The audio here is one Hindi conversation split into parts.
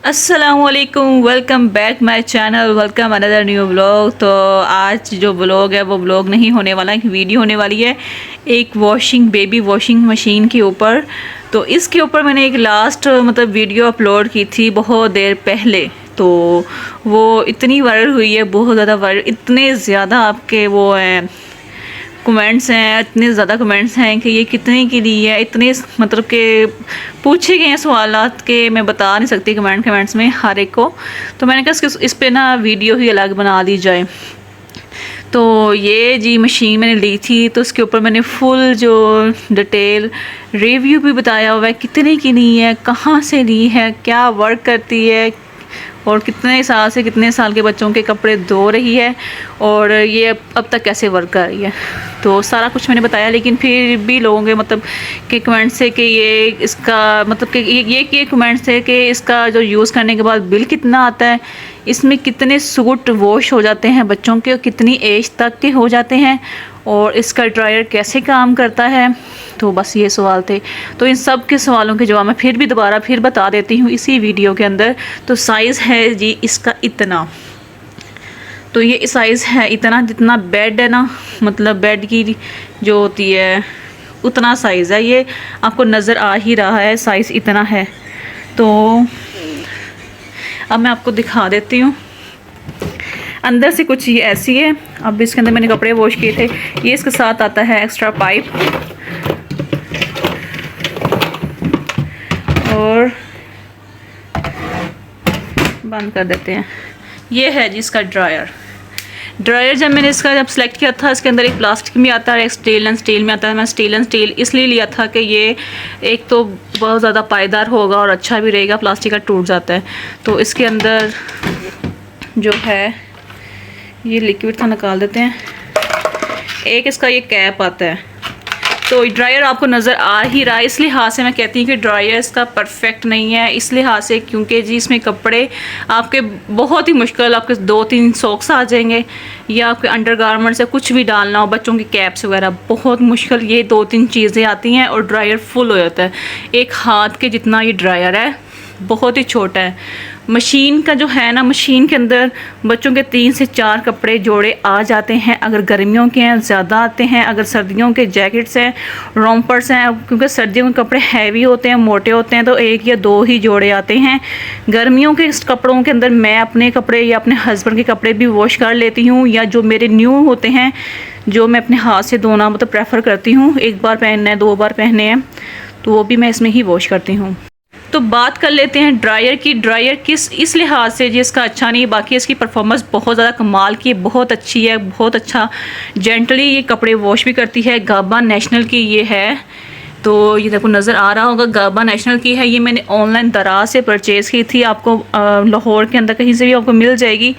अस्सलामुअलैकुम, welcome back my channel, welcome another new vlog. तो आज जो व्लॉग है वो व्लॉग नहीं होने वाला, एक वीडियो होने वाली है एक बेबी वॉशिंग मशीन के ऊपर। तो इसके ऊपर मैंने एक लास्ट वीडियो अपलोड की थी बहुत देर पहले। तो वो इतनी वायरल हुई है, बहुत ज़्यादा वायरल, इतने ज़्यादा आपके वो हैं कमेंट्स हैं, इतने ज़्यादा कमेंट्स हैं कि ये कितने की ली है, इतने के पूछे गए हैं सवालात के मैं बता नहीं सकती कमेंट्स में हर एक को। तो मैंने कहा इस पे ना वीडियो ही अलग बना दी जाए। तो ये जी मशीन मैंने ली थी, तो उसके ऊपर मैंने फुल जो डिटेल रिव्यू भी बताया हुआ है, कितने की ली है, कहाँ से ली है, क्या वर्क करती है और कितने साल से कितने साल के बच्चों के कपड़े धो रही है और ये अब तक कैसे वर्क कर रही है। तो सारा कुछ मैंने बताया, लेकिन फिर भी लोगों के के कमेंट्स है कि ये इसका कि ये कमेंट्स है कि इसका जो यूज़ करने के बाद बिल कितना आता है, इसमें कितने सूट वॉश हो जाते हैं बच्चों के और कितनी एज तक के हो जाते हैं, और इसका ड्रायर कैसे काम करता है। तो बस ये सवाल थे, तो इन सब के सवालों के जवाब मैं फिर भी दोबारा बता देती हूँ इसी वीडियो के अंदर। तो साइज़ है जी इसका इतना, तो ये साइज़ है इतना जितना बेड है ना, बेड की जो होती है उतना साइज़ है। ये आपको नज़र आ ही रहा है, साइज़ इतना है। तो अब मैं आपको दिखा देती हूँ अंदर से कुछ ये ऐसी है। अब इसके अंदर मैंने कपड़े वॉश किए थे। ये इसके साथ आता है एक्स्ट्रा पाइप, और बंद कर देते हैं। ये है जी इसका ड्रायर जब मैंने इसका सेलेक्ट किया था, इसके अंदर एक प्लास्टिक में आता है, एक स्टील एंड स्टील में आता है। मैं स्टील एंड स्टील इसलिए लिया था कि ये एक तो बहुत ज़्यादा पायदार होगा और अच्छा भी रहेगा, प्लास्टिक का टूट जाता है। तो इसके अंदर जो है ये लिक्विड तो निकाल देते हैं। एक इसका ये कैप आता है। तो ड्रायर आपको नज़र आ ही रहा है, इस लिहाज से मैं कहती हूँ कि ड्रायर इसका परफेक्ट नहीं है, इस लिहाज से क्योंकि जी इसमें कपड़े आपके बहुत ही मुश्किल, आपके 2-3 सॉक्स आ जाएंगे, या आपके अंडरगारमेंट्स से कुछ भी डालना हो, बच्चों की कैप्स वगैरह, बहुत मुश्किल ये 2-3 चीज़ें आती हैं और ड्रायर फुल हो जाता है। एक हाथ के जितना ये ड्रायर है, बहुत ही छोटा है। मशीन का जो है ना, मशीन के अंदर बच्चों के 3 से 4 कपड़े जोड़े आ जाते हैं। अगर गर्मियों के हैं ज़्यादा आते हैं, अगर सर्दियों के जैकेट्स हैं, रोम्पर्स हैं, क्योंकि सर्दियों के कपड़े हैवी होते हैं, मोटे होते हैं, तो 1 या 2 ही जोड़े आते हैं। गर्मियों के इस कपड़ों के अंदर मैं अपने कपड़े या अपने हस्बैंड के कपड़े भी वॉश कर लेती हूँ, या जो मेरे न्यू होते हैं जो मैं अपने हाथ से धोना प्रेफर करती हूँ, 1 बार पहनना है 2 बार पहने हैं, तो वो भी मैं इसमें ही वॉश करती हूँ। तो बात कर लेते हैं ड्रायर की। ड्रायर किस इस लिहाज से जिसका अच्छा नहीं, बाकी इसकी परफॉर्मेंस बहुत ज़्यादा कमाल की है, बहुत अच्छी है, बहुत अच्छा जेंटली ये कपड़े वॉश भी करती है। गाबा नेशनल की ये है, तो ये देखो नज़र आ रहा होगा, गाबा नेशनल की है। ये मैंने ऑनलाइन दराज से परचेज़ की थी, आपको लाहौर के अंदर कहीं से भी आपको मिल जाएगी।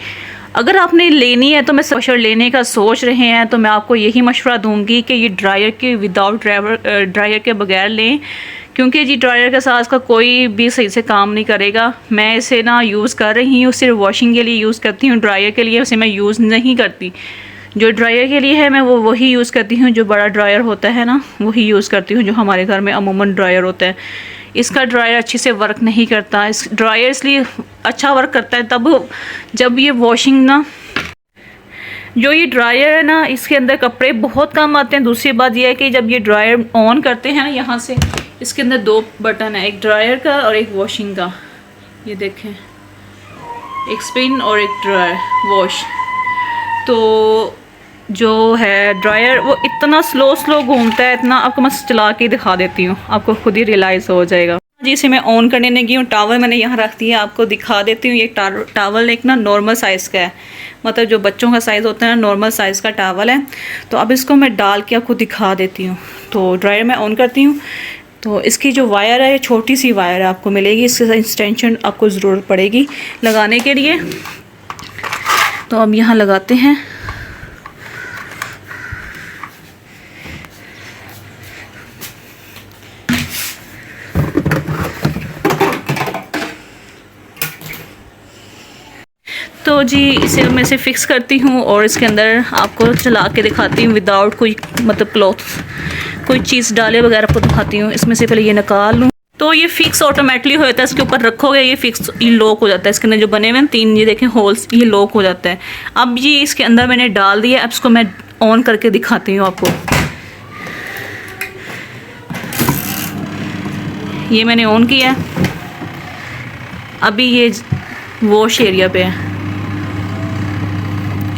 अगर आपने लेनी है तो मैं वॉशर लेने का सोच रहे हैं तो मैं आपको यही मशवरा दूंगी कि ये ड्रायर के विदाउट ड्रायर के बगैर लें, क्योंकि जी ड्रायर के साथ इसका कोई भी सही से काम नहीं करेगा। मैं इसे ना यूज़ कर रही हूँ, सिर्फ वॉशिंग के लिए यूज़ करती हूँ, ड्रायर के लिए उसे मैं यूज़ नहीं करती। जो ड्रायर के लिए है मैं वही यूज़ करती हूँ, जो बड़ा ड्रायर होता है ना वही यूज़ करती हूँ, जो हमारे घर में अमूमन ड्रायर होता है। इसका ड्रायर अच्छे से वर्क नहीं करता। इस ड्रायर इसलिए अच्छा वर्क करता है तब जब ये वॉशिंग ना, जो ये ड्रायर है ना इसके अंदर कपड़े बहुत कम आते हैं। दूसरी बात यह है कि जब ये ड्रायर ऑन करते हैं ना, यहाँ से इसके अंदर 2 बटन है, एक ड्रायर का और एक वॉशिंग का। ये देखें, एक स्पिन और एक ड्रायर वॉश। तो जो है ड्रायर वो इतना स्लो घूमता है, इतना आपको मैं चला के दिखा देती हूँ, आपको खुद ही रियलाइज़ हो जाएगा। जी इसे मैं ऑन करने नहीं गई हूँ, टावल मैंने यहाँ रख दिया, आपको दिखा देती हूँ। ये टावल एक ना नॉर्मल साइज़ का है, जो बच्चों का साइज़ होता है ना, नॉर्मल साइज़ का टावल है। तो अब इसको मैं डाल के आपको दिखा देती हूँ। तो ड्रायर मैं ऑन करती हूँ, तो इसकी जो वायर है, छोटी सी वायर है आपको मिलेगी, इसके साथ एक्सटेंशन आपको ज़रूरत पड़ेगी लगाने के लिए। तो अब यहाँ लगाते हैं। तो जी इसे मैं इसे फिक्स करती हूँ और इसके अंदर आपको चला के दिखाती हूँ विदाउट कोई क्लॉथ, कोई चीज़ डाले बगैर आपको दिखाती हूँ। इसमें से पहले ये निकाल लूँ। तो ये फिक्स ऑटोमेटिकली हो जाता है, इसके ऊपर रखोगे ये फिक्स, ये लॉक हो जाता है। इसके अंदर जो बने हुए हैं 3 ये देखें होल्स, ये लॉक हो जाता है। अब ये इसके अंदर मैंने डाल दिया, अब इसको मैं ऑन करके दिखाती हूँ आपको। ये मैंने ऑन किया है, अभी ये वॉश एरिया पे है।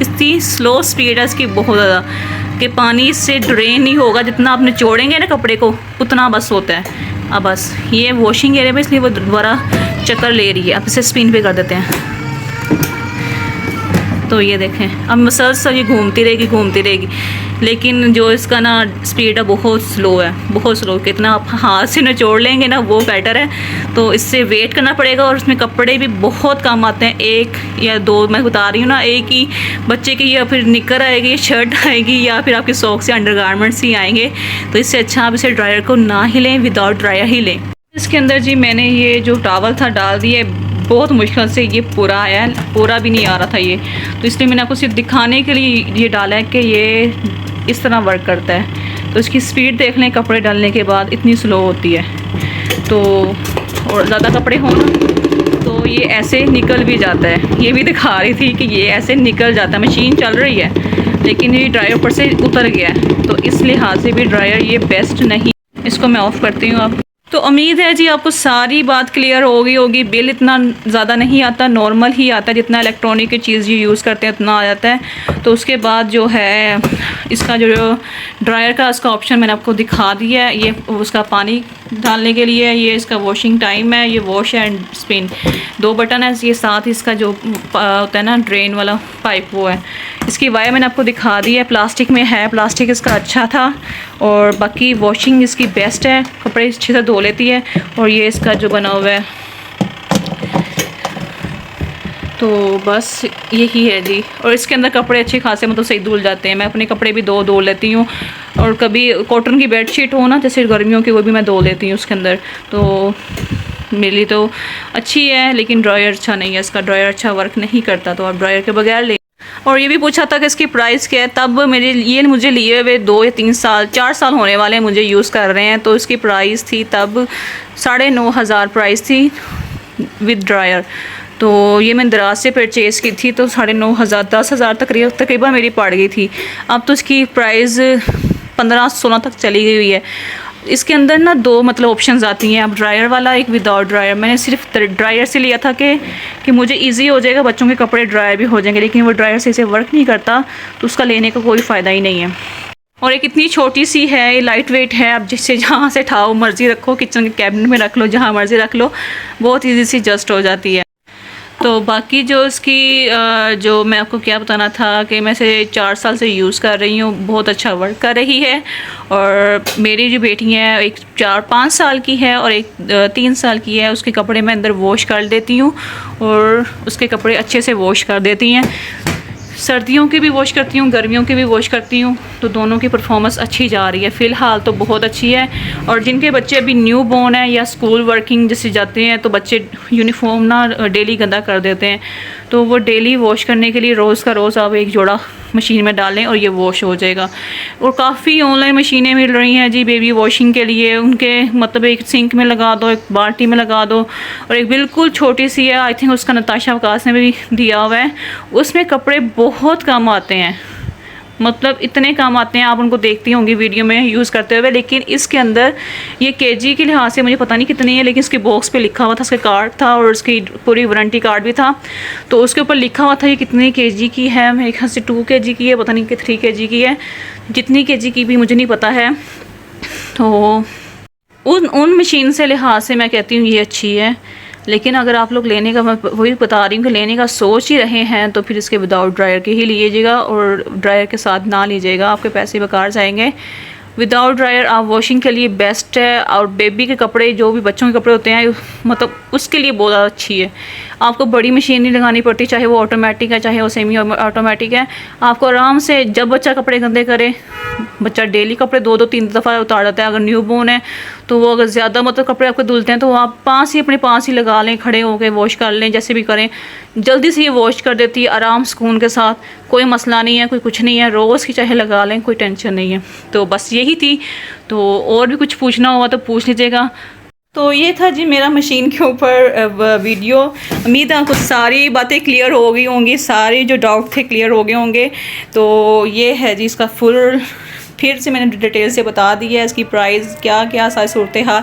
इसकी स्लो स्पीड है इसकी बहुत ज़्यादा, कि पानी से ड्रेन नहीं होगा, जितना आप निचोड़ेंगे ना कपड़े को उतना बस होता है। अब बस ये वॉशिंग एरिया पे, इसलिए वो दोबारा चक्कर ले रही है। अब इसे स्पिन पे कर देते हैं। तो ये देखें अब मसलसल ये घूमती रहेगी, लेकिन जो इसका ना स्पीड है बहुत स्लो है, बहुत स्लो। कितना आप हाथ से निचोड़ लेंगे ना वो बेटर है। तो इससे वेट करना पड़ेगा, और इसमें कपड़े भी बहुत कम आते हैं, 1 या 2 मैं बता रही हूँ ना, एक ही बच्चे की या फिर निकर आएगी, शर्ट आएगी, या फिर आपके सॉक्स या अंडरगारमेंट्स ही आएंगे। तो इससे अच्छा आप इसे ड्रायर को ना ही लें, विदाउट ड्रायर ही लें। इसके अंदर जी मैंने ये जो टॉवल था डाल दिया, बहुत मुश्किल से ये पूरा आया है, पूरा भी नहीं आ रहा था ये, तो इसलिए मैंने आपको सिर्फ दिखाने के लिए ये डाला है कि ये इस तरह वर्क करता है। तो इसकी स्पीड देख लें, कपड़े डालने के बाद इतनी स्लो होती है। तो और ज़्यादा कपड़े हों ना तो ये ऐसे निकल भी जाता है। ये भी दिखा रही थी कि ये ऐसे निकल जाता है, मशीन चल रही है लेकिन ये ड्रायर पर से उतर गया है, तो इस लिहाज से भी ड्रायर ये बेस्ट नहीं। इसको मैं ऑफ़ करती हूँ अब। तो उम्मीद है जी आपको सारी बात क्लियर होगी। बिल इतना ज़्यादा नहीं आता, नॉर्मल ही आता है, जितना इलेक्ट्रॉनिक की चीज़ ये यूज़ करते हैं उतना आ जाता है। तो उसके बाद जो है इसका जो ड्रायर का इसका ऑप्शन मैंने आपको दिखा दिया है। ये उसका पानी डालने के लिए, ये इसका वॉशिंग टाइम है, ये वॉश एंड स्पिन 2 बटन है। ये साथ ही इसका जो होता है ना ड्रेन वाला पाइप वो है। इसकी वायर मैंने आपको दिखा दी है, प्लास्टिक में है, प्लास्टिक इसका अच्छा था। और बाकी वॉशिंग इसकी बेस्ट है, कपड़े अच्छे से धो लेती है। और ये इसका जो बना हुआ है, तो बस यही है जी। और इसके अंदर कपड़े अच्छे खासे मतलब सही धुल जाते हैं। मैं अपने कपड़े भी धो लेती हूँ, और कभी कॉटन की बेडशीट हो ना जैसे गर्मियों की, वो भी मैं धो लेती हूँ उसके अंदर। तो मेरी तो अच्छी है, लेकिन ड्रायर अच्छा नहीं है, इसका ड्रायर अच्छा वर्क नहीं करता, तो आप ड्रायर के बगैर ले। और ये भी पूछा था कि इसकी प्राइस क्या है। तब मुझे लिए हुए 2 या 3 साल 4 साल होने वाले मुझे यूज़ कर रहे हैं। तो इसकी प्राइस थी तब 9,500 प्राइस थी विद ड्रायर। तो ये मैंने दराज से परचेज़ की थी, तो 9,500 10,000 तकरीबन मेरी पड़ गई थी। अब तो इसकी प्राइस 15-16 तक चली गई हुई है। इसके अंदर ना 2 मतलब ऑप्शंस आती हैं, अब ड्रायर वाला, एक विदाउट ड्रायर। मैंने सिर्फ ड्रायर से लिया था कि मुझे इजी हो जाएगा, बच्चों के कपड़े ड्रायर भी हो जाएंगे, लेकिन वो ड्रायर से इसे वर्क नहीं करता, तो उसका लेने का कोई फ़ायदा ही नहीं है। और एक इतनी छोटी सी है, ये लाइट वेट है, अब जिससे जहाँ से ठाओ मर्ज़ी रखो, किचन के कैबिनेट में रख लो, जहाँ मर्ज़ी रख लो, बहुत ईजी सी एडजस्ट हो जाती है। तो बाकी जो इसकी जो मैं आपको क्या बताना था कि मैं इसे 4 साल से यूज़ कर रही हूँ, बहुत अच्छा वर्क कर रही है। और मेरी जो बेटी है एक 4-5 साल की है और एक 3 साल की है, उसके कपड़े मैं अंदर वॉश कर देती हूँ और उसके कपड़े अच्छे से वॉश कर देती हैं। सर्दियों के भी वॉश करती हूँ, गर्मियों के भी वॉश करती हूँ, तो दोनों की परफॉर्मेंस अच्छी जा रही है। फ़िलहाल तो बहुत अच्छी है। और जिनके बच्चे अभी न्यू बॉर्न हैं या स्कूल वर्किंग जैसे जाते हैं, तो बच्चे यूनिफॉर्म ना डेली गंदा कर देते हैं, तो वो डेली वॉश करने के लिए रोज़ का रोज़ आप एक जोड़ा मशीन में डालें और ये वॉश हो जाएगा। और काफ़ी ऑनलाइन मशीनें मिल रही हैं जी बेबी वॉशिंग के लिए। उनके मतलब एक सिंक में लगा दो, एक बाल्टी में लगा दो, और एक बिल्कुल छोटी सी है, आई थिंक उसका नताशा अवकाश ने भी दिया हुआ है, उसमें कपड़े बहुत कम आते हैं, मतलब इतने काम आते हैं, आप उनको देखती होंगी वीडियो में यूज़ करते हुए। लेकिन इसके अंदर ये केजी के लिहाज से मुझे पता नहीं कितनी है, लेकिन इसके बॉक्स पे लिखा हुआ था, उसका कार्ड था और उसकी पूरी वारंटी कार्ड भी था, तो उसके ऊपर लिखा हुआ था ये कितनी केजी की है। मेरे ख्याल से 2 केजी की है, पता नहीं कि 3 केजी की है, जितनी केजी की भी मुझे नहीं पता है। तो उन मशीन से लिहाज से मैं कहती हूँ ये अच्छी है। लेकिन अगर आप लोग लेने का, मैं वही बता रही हूँ कि लेने का सोच ही रहे हैं, तो फिर इसके विदाउट ड्रायर के ही लीजिएगा और ड्रायर के साथ ना लीजिएगा, आपके पैसे बेकार जाएंगे। विदाउट ड्रायर आप वॉशिंग के लिए बेस्ट है। और बेबी के कपड़े, जो भी बच्चों के कपड़े होते हैं, मतलब उसके लिए बहुत ज़्यादा अच्छी है। आपको बड़ी मशीन नहीं लगानी पड़ती, चाहे वो ऑटोमेटिक है चाहे वो सेमी ऑटोमेटिक है। आपको आराम से, जब बच्चा कपड़े गंदे करे, बच्चा डेली कपड़े 2-3 दफ़ा उतार देता है, अगर न्यू बॉर्न है तो वो अगर ज़्यादा मतलब कपड़े आपको धुलते हैं, तो आप अपने पास ही लगा लें, खड़े होकर वॉश कर लें, जैसे भी करें, जल्दी से ये वॉश कर देती है आराम सुकून के साथ, कोई मसला नहीं है, कोई कुछ नहीं है, रोज़ की चाहे लगा लें, कोई टेंशन नहीं है। तो बस यही थी। तो और भी कुछ पूछना होगा तो पूछ लीजिएगा। तो ये था जी मेरा मशीन के ऊपर वीडियो। उम्मीद है आपको सारी बातें क्लियर हो गई होंगी, सारे जो डाउट थे क्लियर हो गए होंगे। तो ये है जी इसका फुल, फिर से मैंने डिटेल से बता दिया है इसकी प्राइस क्या क्या सारी सूरत हाल।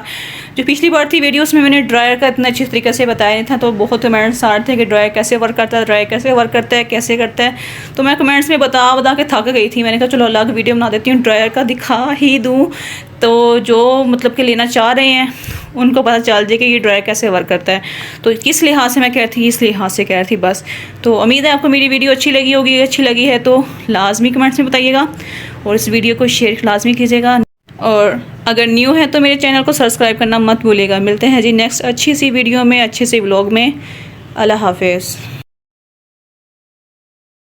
जो पिछली बार थी वीडियोस में मैंने ड्रायर का इतना अच्छी तरीके से बताया था, तो बहुत कमेंट्स आ रहे थे कि ड्रायर कैसे वर्क करता है, ड्रायर कैसे वर्क करता है, कैसे करता है। तो मैं कमेंट्स में बता के थक गई थी। मैंने कहा चलो अलग वीडियो बना देती हूँ, ड्रायर का दिखा ही दूँ, तो जो मतलब कि लेना चाह रहे हैं उनको पता चल जाए कि ये ड्रायर कैसे वर्क करता है। तो किस लिहाज से मैं कह रही थी, इस लिहाज से कह रही थी बस। तो उम्मीद है आपको मेरी वीडियो अच्छी लगी होगी। अच्छी लगी है तो लाजमी कमेंट्स में बताइएगा और इस वीडियो को शेयर लाजमी कीजिएगा। और अगर न्यू है तो मेरे चैनल को सब्सक्राइब करना मत भूलिएगा। मिलते हैं जी नेक्स्ट अच्छी सी वीडियो में, अच्छे से व्लॉग में। अल्लाह हाफिज़।